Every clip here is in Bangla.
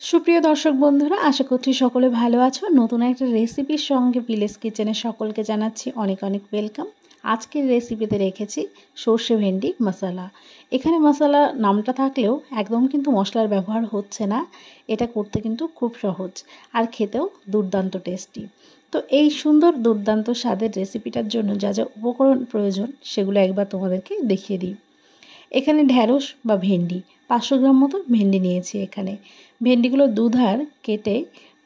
সুপ্রিয় দর্শক বন্ধুরা, আশা করছি সকলে ভালো আছো। নতুন একটা রেসিপির সঙ্গে ভিলেজ কিচেনে সকলকে জানাচ্ছি অনেক অনেক ওয়েলকাম। আজকের রেসিপিতে রেখেছি সর্ষে ভেন্ডি মশলা। এখানে মশলা নামটা থাকলেও একদম কিন্তু মশলার ব্যবহার হচ্ছে না। এটা করতে কিন্তু খুব সহজ আর খেতেও দুর্দান্ত টেস্টি। তো এই সুন্দর দুর্দান্ত স্বাদের রেসিপিটার জন্য যা যা উপকরণ প্রয়োজন সেগুলো একবার তোমাদেরকে দেখিয়ে দিই। এখানে ঢ্যাঁড়স বা ভেন্ডি 500 গ্রাম মতো ভেন্ডি নিয়েছি। এখানে ভেন্ডিগুলো দুধার কেটে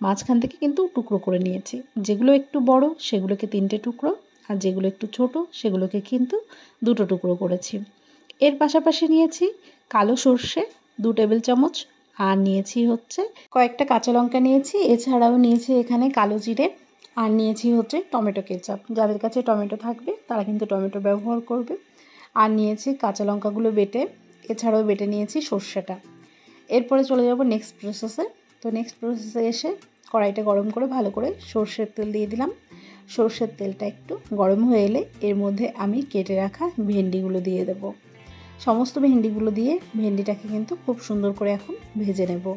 মাঝখান থেকে কিন্তু টুকরো করে নিয়েছি। যেগুলো একটু বড় সেগুলোকে 3টে টুকরো, আর যেগুলো একটু ছোট সেগুলোকে কিন্তু 2টো টুকরো করেছি। এর পাশাপাশি নিয়েছি কালো সর্ষে 2 টেবিল চামচ, আর নিয়েছি হচ্ছে কয়েকটা কাঁচা লঙ্কা নিয়েছি। এছাড়াও নিয়েছি এখানে কালো জিরে, আর নিয়েছি হচ্ছে টমেটো কেচাপ। যাদের কাছে টমেটো থাকবে তারা কিন্তু টমেটো ব্যবহার করবে। আর নিয়েছি কাঁচা লঙ্কাগুলো বেটে, এছাড়াও বেটে নিয়েছি সর্ষেটা। এরপরে চলে যাব নেক্সট প্রসেসে। তো নেক্সট প্রসেসে এসে কড়াইটা গরম করে ভালো করে সর্ষের তেল দিয়ে দিলাম। সর্ষের তেলটা একটু গরম হয়ে এলে এর মধ্যে আমি কেটে রাখা ভেন্ডিগুলো দিয়ে দেব। সমস্ত ভেন্ডিগুলো দিয়ে ভেন্ডিটাকে কিন্তু খুব সুন্দর করে এখন ভেজে নেব।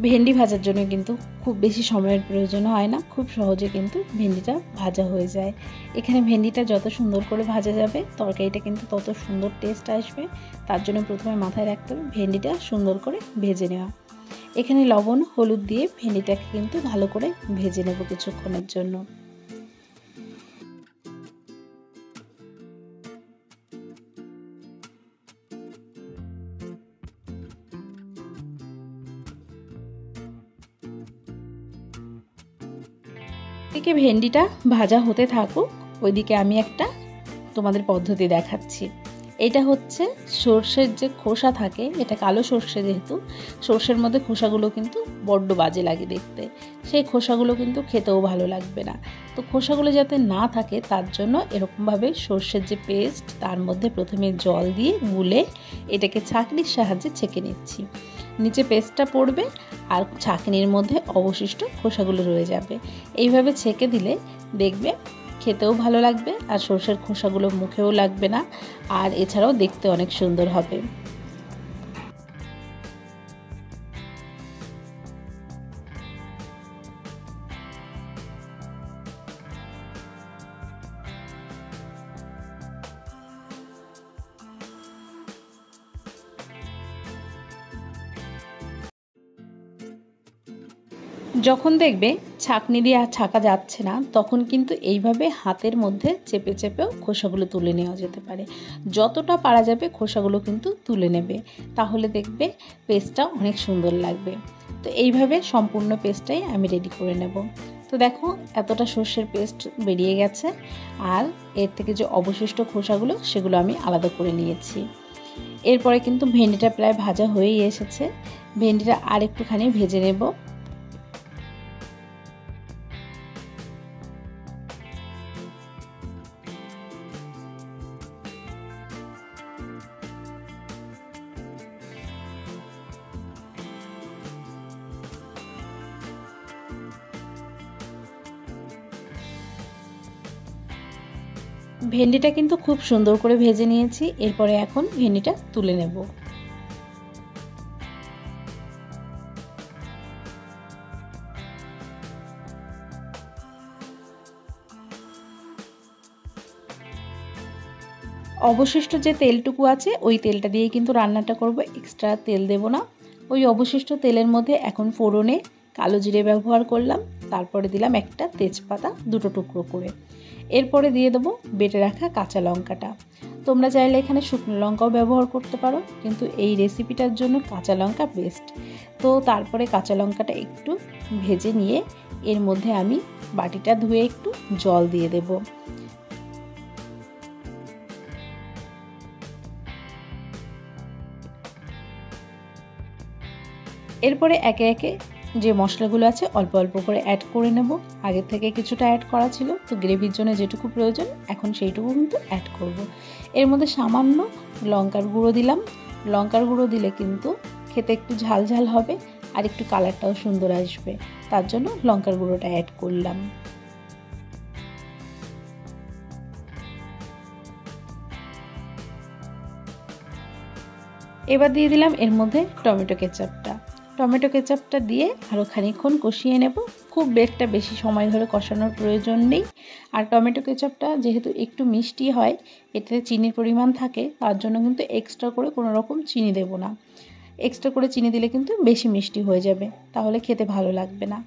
ভেন্ডি ভাজার জন্য কিন্তু খুব বেশি সময়ের প্রয়োজন হয় না, খুব সহজে কিন্তু ভেন্ডিটা ভাজা হয়ে যায়। এখানে ভেন্ডিটা যত সুন্দর করে ভাজা যাবে তরকারিটা কিন্তু তত সুন্দর টেস্ট আসবে। তার জন্য প্রথমে মাথায় রাখতে হবে ভেন্ডিটা সুন্দর করে ভেজে নেওয়া। এখানে লবণ হলুদ দিয়ে ভেন্ডিটাকে কিন্তু ভালো করে ভেজে নেব কিছুক্ষণের জন্য। এদিকে ভেন্ডিটা ভাজা হতে থাকুক, ওইদিকে আমি একটা তোমাদের পদ্ধতি দেখাচ্ছি। এটা হচ্ছে সর্ষের যে খোসা থাকে, এটা কালো সর্ষে, যেহেতু সর্ষের মধ্যে খোসাগুলো কিন্তু বড্ড বাজে লাগে দেখতে, সেই খোসাগুলো কিন্তু খেতেও ভালো লাগবে না। তো খোসাগুলো যাতে না থাকে তার জন্য এরকমভাবে সর্ষের যে পেস্ট তার মধ্যে প্রথমে জল দিয়ে গুলে এটাকে ছাঁকনির সাহায্যে ছেঁকে নিচ্ছি। নিচে পেস্টটা পড়বে আর ছাঁকনির মধ্যে অবশিষ্ট খোসাগুলো রয়ে যাবে। এইভাবে ছেঁকে দিলে দেখবে খেতেও ভালো লাগবে আর সর্ষের খোসাগুলো মুখেও লাগবে না, আর এছাড়াও দেখতে অনেক সুন্দর হবে। যখন দেখবে ছাঁকনি দিয়ে আর ছাঁকা যাচ্ছে না, তখন কিন্তু এইভাবে হাতের মধ্যে চেপে চেপেও খোসাগুলো তুলে নেওয়া যেতে পারে। যতটা পারা যাবে খোসাগুলো কিন্তু তুলে নেবে, তাহলে দেখবে পেস্টটা অনেক সুন্দর লাগবে। তো এইভাবে সম্পূর্ণ পেস্টটাই আমি রেডি করে নেব। তো দেখো এতটা সর্ষের পেস্ট বেরিয়ে গেছে, আর এর থেকে যে অবশিষ্ট খোসাগুলো সেগুলো আমি আলাদা করে নিয়েছি। এরপরে কিন্তু ভেন্ডিটা প্রায় ভাজা হয়েই এসেছে। ভেন্ডিটা আর একটুখানি ভেজে নেব। ভেন্ডিটা কিন্তু খুব সুন্দর করে ভেজে নিয়েছি। এরপরে এখন ভেন্ডিটা তুলে নেব। অবশিষ্ট যে তেলটুকু আছে ওই তেলটা দিয়ে কিন্তু রান্নাটা করব, এক্সট্রা তেল দেব না। ওই অবশিষ্ট তেলের মধ্যে এখন ফোড়নে কালো জিরে ব্যবহার করলাম, তারপরে দিলাম একটা তেজপাতা 2টো টুকরো করে। এরপরে দিয়ে দেবো বেটে রাখা কাঁচা লঙ্কাটা। তোমরা চাইলে এখানে শুকনো লঙ্কাও ব্যবহার করতে পারো, কিন্তু এই রেসিপিটার জন্য কাঁচা লঙ্কা বেস্ট। তো তারপরে কাঁচা লঙ্কাটা একটু ভেজে নিয়ে এর মধ্যে আমি বাটিটা ধুয়ে একটু জল দিয়ে দেব। এরপরে একে একে যে মশলাগুলো আছে অল্প অল্প করে অ্যাড করে নেব। আগে থেকে কিছুটা অ্যাড করা ছিল, তো গ্রেভির জন্য যেটুকু প্রয়োজন এখন সেইটুকু কিন্তু অ্যাড করব। এর মধ্যে সামান্য লঙ্কার গুঁড়ো দিলাম। লঙ্কার গুঁড়ো দিলে কিন্তু খেতে একটু ঝাল ঝাল হবে আর একটু কালারটাও সুন্দর আসবে, তার জন্য লঙ্কার গুঁড়োটা অ্যাড করলাম। এবার দিয়ে দিলাম এর মধ্যে টমেটো কেচাপটা। টমেটো কেচাপটা দিয়ে আরও খানিকক্ষণ কষিয়ে নেব। খুব একটা বেশি সময় ধরে কষানোর প্রয়োজন নেই। আর টমেটো কেচাপটা যেহেতু একটু মিষ্টি হয়, এতে চিনির পরিমাণ থাকে, তার জন্য কিন্তু এক্সট্রা করে কোনো রকম চিনি দেব না। এক্সট্রা করে চিনি দিলে কিন্তু বেশি মিষ্টি হয়ে যাবে, তাহলে খেতে ভালো লাগবে না।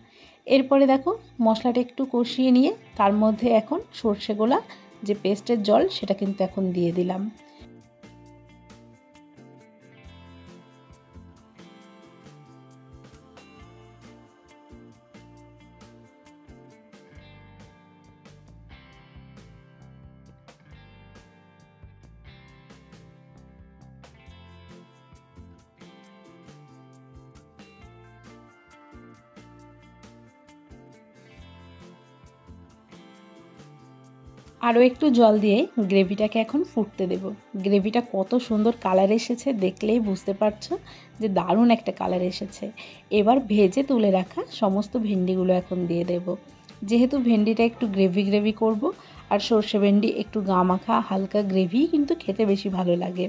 এরপরে দেখো মশলাটা একটু কষিয়ে নিয়ে তার মধ্যে এখন সর্ষে গোলা যে পেস্টের জল সেটা কিন্তু এখন দিয়ে দিলাম। আরও একটু জল দিয়ে গ্রেভিটাকে এখন ফুটতে দেব। গ্রেভিটা কত সুন্দর কালার এসেছে দেখলেই বুঝতে পারছো যে দারুণ একটা কালার এসেছে। এবার ভেজে তুলে রাখা সমস্ত ভেন্ডিগুলো এখন দিয়ে দেব। যেহেতু ভেন্ডিটা একটু গ্রেভি গ্রেভি করব, আর সর্ষে ভেন্ডি একটু গা মাখা হালকা গ্রেভি কিন্তু খেতে বেশি ভালো লাগে।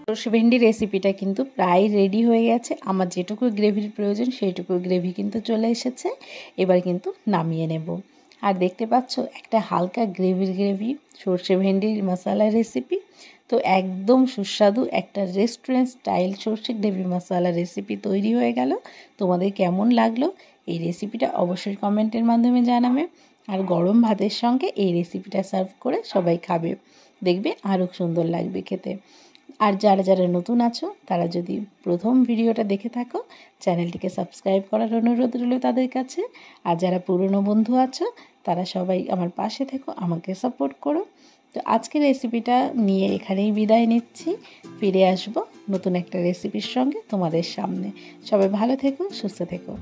সর্ষে ভেন্ডি রেসিপিটা কিন্তু প্রায় রেডি হয়ে গেছে। আমার যেটুকু গ্রেভির প্রয়োজন সেইটুকু গ্রেভি কিন্তু চলে এসেছে। এবার কিন্তু নামিয়ে নেব। আর দেখতে পাচ্ছ একটা হালকা গ্রেভি সর্ষে ভেন্ডির মশলা রেসিপি। তো একদম সুস্বাদু একটা রেস্টুরেন্ট স্টাইল সর্ষে গ্রেভি মশলা রেসিপি তৈরি হয়ে গেল। তোমাদের কেমন লাগলো এই রেসিপিটা অবশ্যই কমেন্টের মাধ্যমে জানাবে। আর গরম ভাতের সঙ্গে এই রেসিপিটা সার্ভ করে সবাই খাবে, দেখবে আরও সুন্দর লাগবে খেতে। আর যারা যারা নতুন আছো তারা যদি প্রথম ভিডিওটা দেখে থাকো, চ্যানেলটিকে সাবস্ক্রাইব করার অনুরোধ রইল তাদের কাছে। আর যারা পুরনো বন্ধু আছো তারা সবাই আমার পাশে থেকো, আমাকে সাপোর্ট করো। তো আজকের রেসিপিটা নিয়ে এখানেই বিদায় নিচ্ছি। ফিরে আসবো নতুন একটা রেসিপির সঙ্গে তোমাদের সামনে। সবাই ভালো থেকো, সুস্থ থেকো।